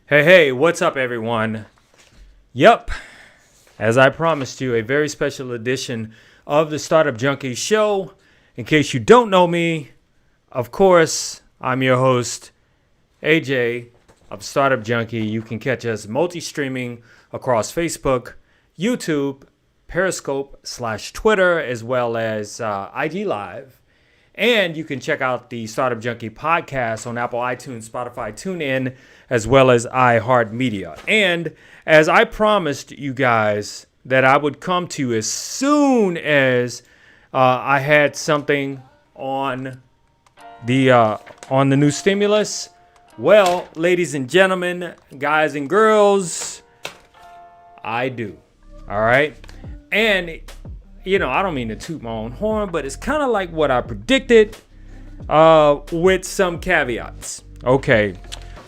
Hey, what's up, everyone? Yep, as I promised you, a very special edition of the Startup Junkie show. In case you don't know me, of course, I'm your host, AJ of Startup Junkie. You can catch us multi-streaming across Facebook, YouTube, Periscope / Twitter, as well as IG Live. And you can check out the Startup Junkie podcast on Apple, iTunes, Spotify, TuneIn, as well as iHeart Media. And as I promised you guys that I would come to you as soon as I had something on the new stimulus. Well, ladies and gentlemen, guys and girls, I do. All right. And you know, I don't mean to toot my own horn, but it's kind of like what I predicted with some caveats. Okay,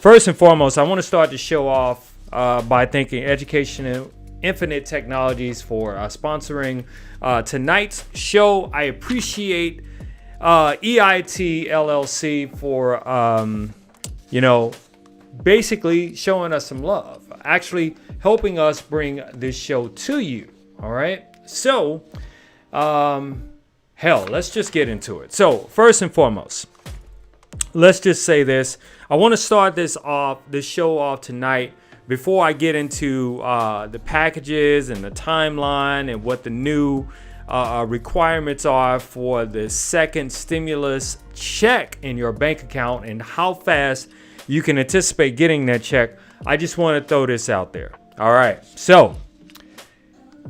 first and foremost, I want to start the show off by thanking Education Infinite Technologies for sponsoring tonight's show. I appreciate EIT LLC for, basically showing us some love, actually helping us bring this show to you. All right. So, let's just get into it. So, first and foremost, let's just say this. I want to start this show off tonight before I get into the packages and the timeline and what the new requirements are for the second stimulus check in your bank account and how fast you can anticipate getting that check. I just want to throw this out there. All right. So,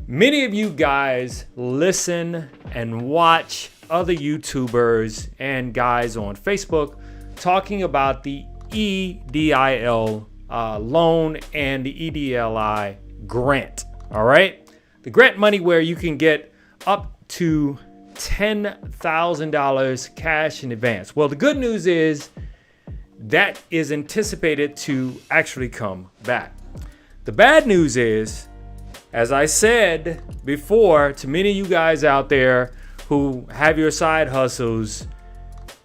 many of you guys listen and watch other YouTubers and guys on Facebook talking about the EDIL loan and the EDLI grant. All right. The grant money where you can get up to $10,000 cash in advance. Well, the good news is that is anticipated to actually come back. The bad news is, as I said before to many of you guys out there who have your side hustles,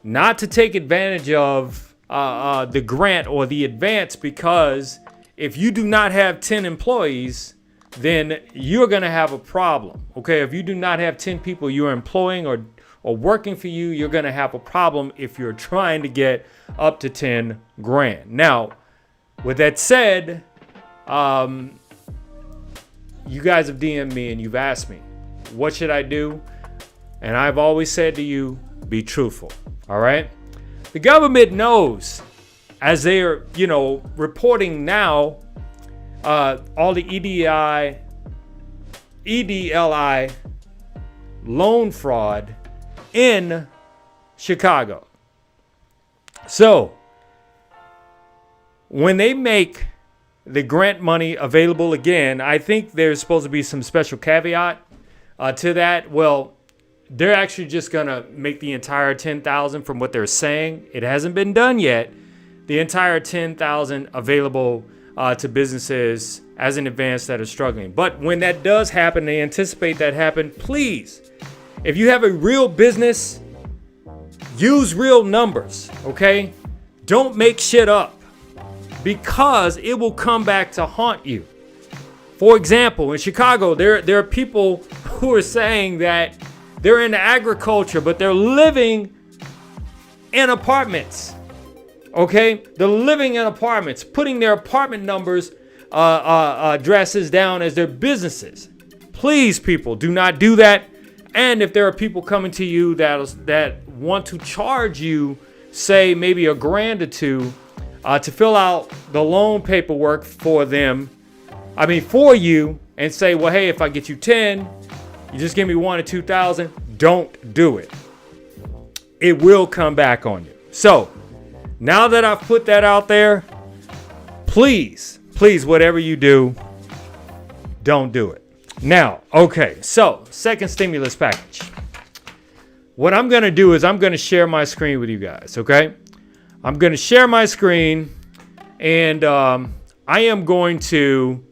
not to take advantage of the grant or the advance, because if you do not have 10 employees, then you're going to have a problem. Okay, if you do not have 10 people you're employing or working for you, you're going to have a problem if you're trying to get up to 10 grand. Now, with that said, you guys have DM'd me and you've asked me, what should I do? And I've always said to you, be truthful. All right. The government knows, as they're, reporting now, all the EDLI loan fraud in Chicago. So when they make the grant money available again, I think there's supposed to be some special caveat to that. Well, they're actually just going to make the entire $10,000 from what they're saying. It hasn't been done yet. The entire $10,000 available to businesses as an advance that are struggling. But when that does happen, they anticipate that happen. Please, if you have a real business, use real numbers, okay? Don't make shit up, because it will come back to haunt you. For example, in Chicago, there are people who are saying that they're in agriculture, but they're living in apartments. Okay? They're living in apartments, putting their apartment numbers, addresses down as their businesses. Please, people, do not do that. And if there are people coming to you that want to charge you, say, maybe $1,000 or $2,000, to fill out the loan paperwork for you, and say, well, hey, if I get you 10, you just give me 1 or 2,000. Don't do it. It will come back on you. So now that I've put that out there, please, whatever you do, don't do it. Now, okay, so second stimulus package. What I'm going to do is I'm going to share my screen with you guys, okay? I'm going to share my screen, and I am going to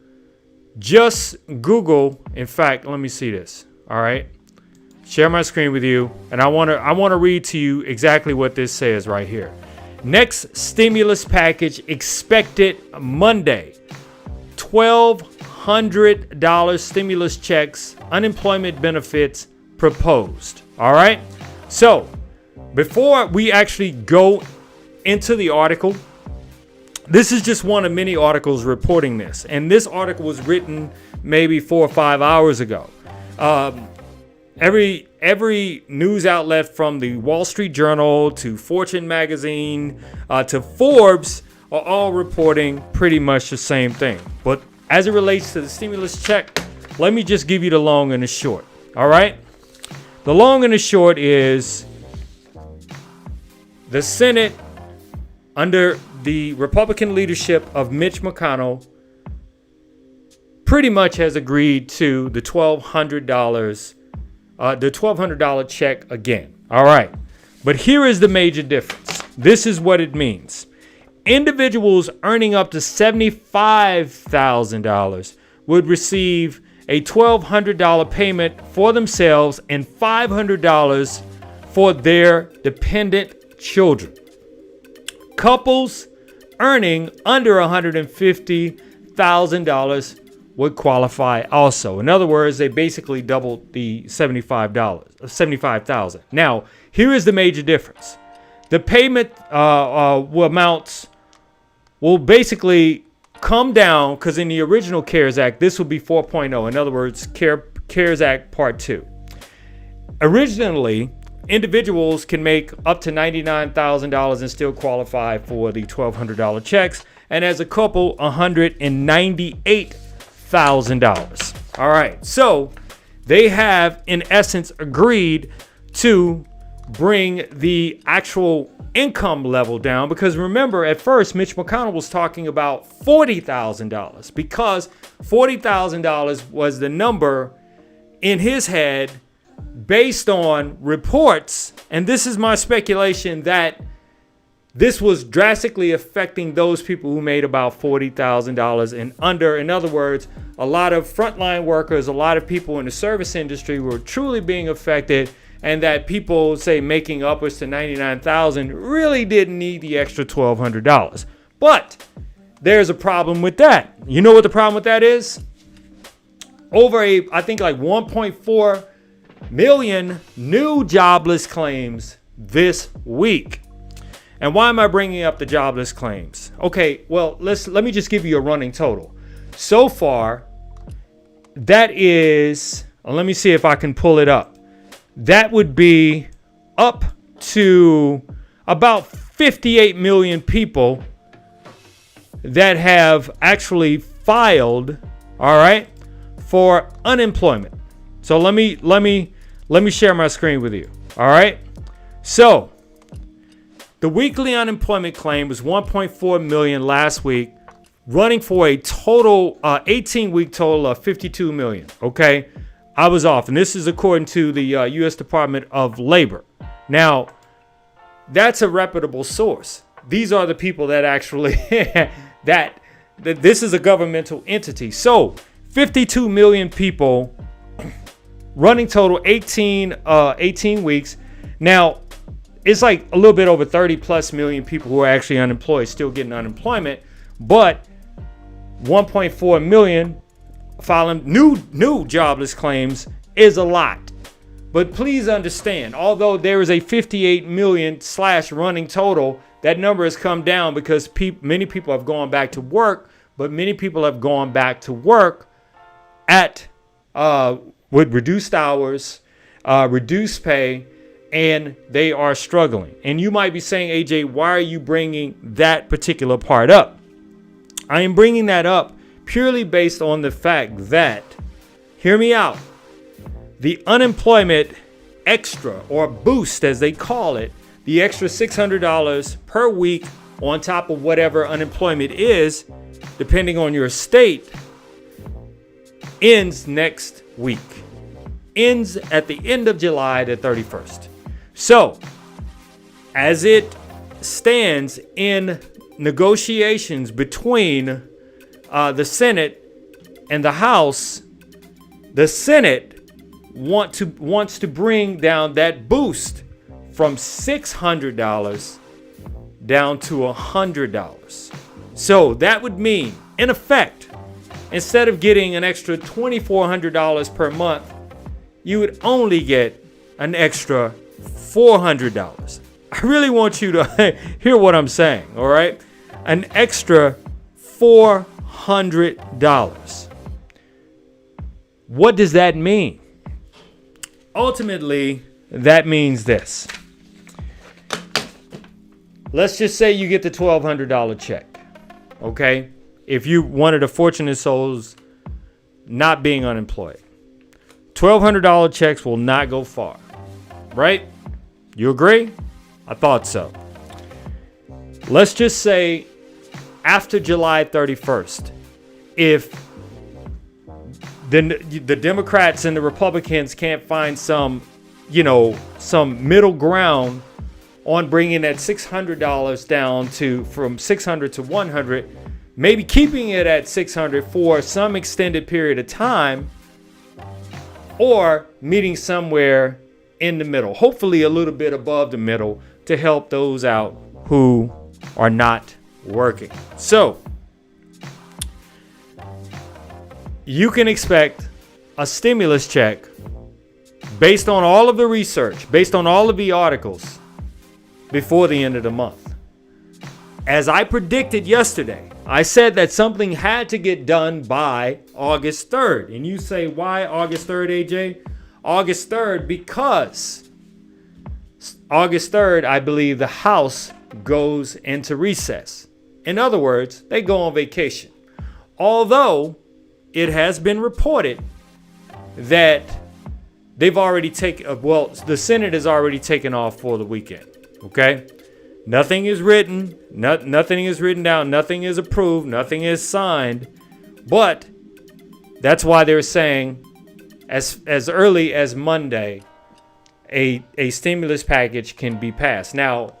just Google. In fact, let me see this. All right. Share my screen with you, and I want to read to you exactly what this says right here. Next stimulus package expected Monday. $1,200 stimulus checks, unemployment benefits proposed. All right. So before we actually go into the article, this is just one of many articles reporting this. And this article was written maybe 4 or 5 hours ago. Every news outlet from the Wall Street Journal to Fortune magazine to Forbes are all reporting pretty much the same thing. But as it relates to the stimulus check, let me just give you the long and the short. All right. The long and the short is the Senate, under the Republican leadership of Mitch McConnell, pretty much has agreed to the $1,200 check again. All right. But here is the major difference. This is what it means. Individuals earning up to $75,000 would receive a $1,200 payment for themselves and $500 for their dependent children. Couples earning under $150,000 would qualify also. In other words, they basically doubled the $75,000. Now, here is the major difference. The payment amounts will basically come down, because in the original CARES Act, this would be 4.0. In other words, CARES Act Part 2. Originally, individuals can make up to $99,000 and still qualify for the $1,200 checks. And as a couple, $198,000. All right. So they have, in essence, agreed to bring the actual income level down, because remember, at first Mitch McConnell was talking about $40,000 because $40,000 was the number in his head based on reports, and this is my speculation, that this was drastically affecting those people who made about $40,000 and under. In other words, a lot of frontline workers, a lot of people in the service industry were truly being affected, and that people, say, making upwards to $99,000 really didn't need the extra $1,200. But there's a problem with that. You know what the problem with that is? Over I think like 1.4 million new jobless claims this week. And why am I bringing up the jobless claims? Okay, well, let me just give you a running total. So far, that is, let me see if I can pull it up. That would be up to about 58 million people that have actually filed, all right, for unemployment. So let me share my screen with you. All right. So the weekly unemployment claim was 1.4 million last week, running for a total 18-week total of 52 million. Okay. I was off. And this is according to the U.S. Department of Labor. Now, that's a reputable source. These are the people that actually that this is a governmental entity. So 52 million people, running total 18 weeks. Now, it's like a little bit over 30 plus million people who are actually unemployed, still getting unemployment, but 1.4 million filing new jobless claims is a lot. But please understand, although there is a 58 million / running total, that number has come down because many people have gone back to work, but many people have gone back to work at with reduced hours, reduced pay, and they are struggling. And you might be saying, AJ, why are you bringing that particular part up? I am bringing that up purely based on the fact that, hear me out, the unemployment extra, or boost as they call it, the extra $600 per week on top of whatever unemployment is, depending on your state, ends next week. Ends at the end of July the 31st. So, as it stands in negotiations between the Senate and the House, the Senate wants to bring down that boost from $600 down to $100. So that would mean, in effect, instead of getting an extra $2,400 per month, you would only get an extra $400. I really want you to hear what I'm saying, all right? An extra $400. What does that mean? Ultimately, that means this. Let's just say you get the $1,200 check, okay? If you one of the fortunate souls not being unemployed. $1,200 checks will not go far, right? You agree? I thought so. Let's just say after July 31st, if the Democrats and the Republicans can't find some middle ground on bringing that $600 down from $600 to $100, maybe keeping it at $600 for some extended period of time, or meeting somewhere in the middle, hopefully a little bit above the middle, to help those out who are not working. So you can expect a stimulus check based on all of the research, based on all of the articles, before the end of the month. As I predicted yesterday, I said that something had to get done by August 3rd. And you say, why August 3rd, AJ? August 3rd, because August 3rd, I believe the House goes into recess. In other words, they go on vacation. Although it has been reported that they've already the Senate has already taken off for the weekend. Okay? Nothing is written. Nothing is written down. Nothing is approved. Nothing is signed. But that's why they're saying as early as Monday, a stimulus package can be passed. Now,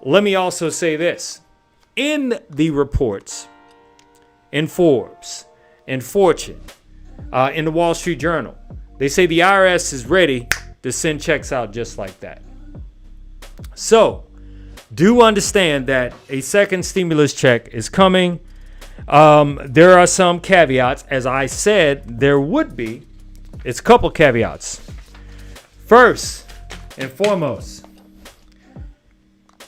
let me also say this. In the reports, in Forbes, in Fortune, in the Wall Street Journal, they say the IRS is ready to send checks out just like that. So, do understand that a second stimulus check is coming. There are some caveats. As I said, there would be. It's a couple caveats. First and foremost,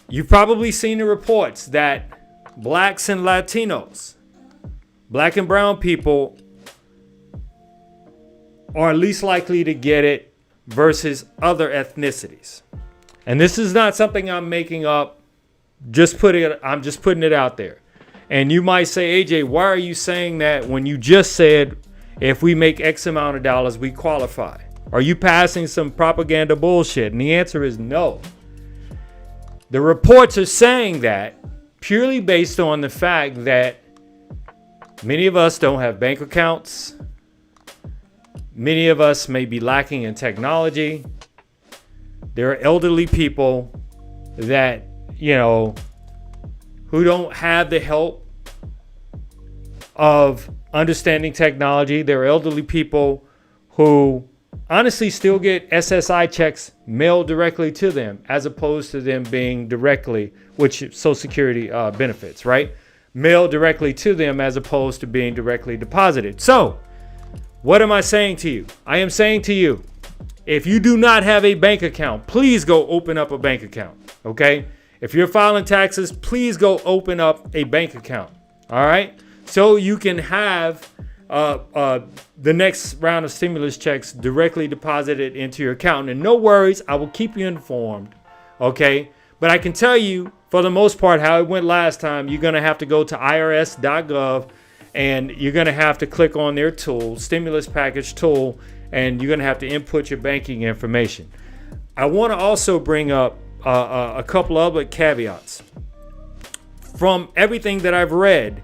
you've probably seen the reports that blacks and Latinos, black and brown people, are least likely to get it versus other ethnicities. And this is not something I'm making up. I'm just putting it out there. And you might say, AJ, why are you saying that when you just said if we make X amount of dollars, we qualify? Are you passing some propaganda bullshit? And the answer is no. The reports are saying that purely based on the fact that many of us don't have bank accounts. Many of us may be lacking in technology. There are elderly people that, who don't have the help of understanding technology. There are elderly people who honestly still get SSI checks mailed directly to them as opposed to them being directly, which Social Security benefits, right? Mailed directly to them as opposed to being directly deposited. So, what am I saying to you? I am saying to you, if you do not have a bank account, please go open up a bank account, okay? If you're filing taxes, please go open up a bank account, all right? So you can have the next round of stimulus checks directly deposited into your account. And no worries, I will keep you informed, okay? But I can tell you, for the most part, how it went last time. You're going to have to go to irs.gov, and you're going to have to click on their tool, stimulus package tool, and you're going to have to input your banking information. I want to also bring up a couple other caveats. From everything that I've read,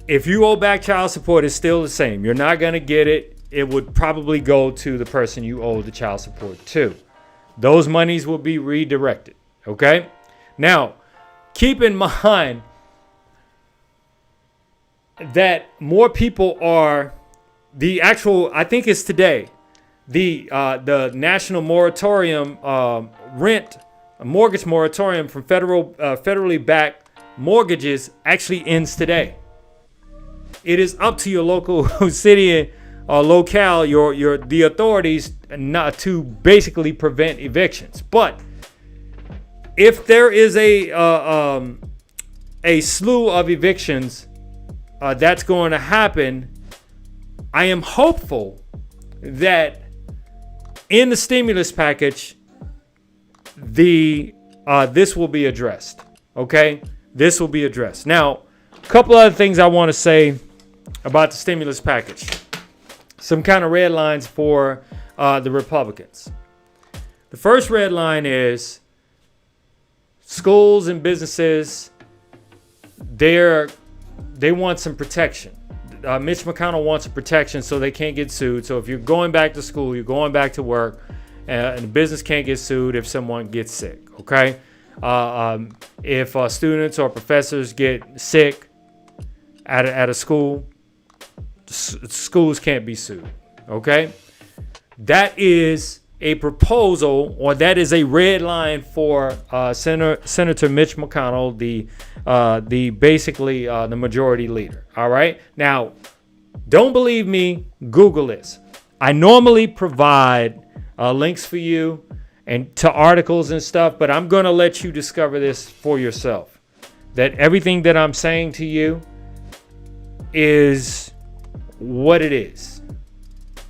if you owe back child support, it's still the same. You're not going to get it. It would probably go to the person you owe the child support to. Those monies will be redirected, okay? Now, keep in mind that more people are I think it's today, the national moratorium rent a mortgage moratorium from federally backed mortgages actually ends today. It is up to your local city or locale, the authorities not to basically prevent evictions. But if there is a slew of evictions that's going to happen, I am hopeful that in the stimulus package, this will be addressed. Okay, this will be addressed. Now, a couple other things I want to say about the stimulus package. Some kind of red lines for the Republicans. The first red line is schools and businesses. They want some protection. Mitch McConnell wants some protection so they can't get sued. So if you're going back to school, you're going back to work, and the business can't get sued if someone gets sick. Okay, if students or professors get sick at a school, schools can't be sued. Okay, that is a proposal, or that is a red line for Senator Mitch McConnell, the majority leader. All right. Now, don't believe me? Google this. I normally provide links for you and to articles and stuff, but I'm going to let you discover this for yourself. That everything that I'm saying to you is what it is,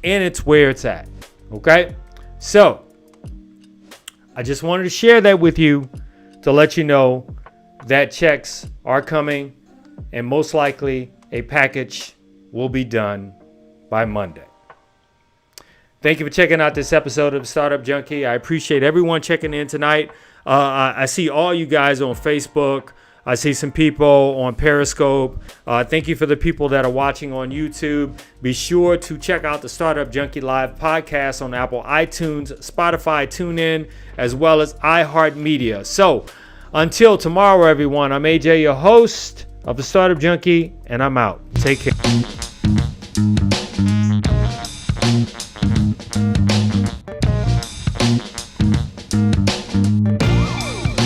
and it's where it's at. Okay. So I just wanted to share that with you to let you know that checks are coming, and most likely a package will be done by Monday. Thank you for checking out this episode of Startup Junkie. I appreciate everyone checking in tonight. I see all you guys on Facebook. I see some people on Periscope. Thank you for the people that are watching on YouTube. Be sure to check out the Startup Junkie Live podcast on Apple iTunes, Spotify, TuneIn, as well as iHeart Media. So until tomorrow, everyone, I'm AJ, your host of the Startup Junkie, and I'm out. Take care.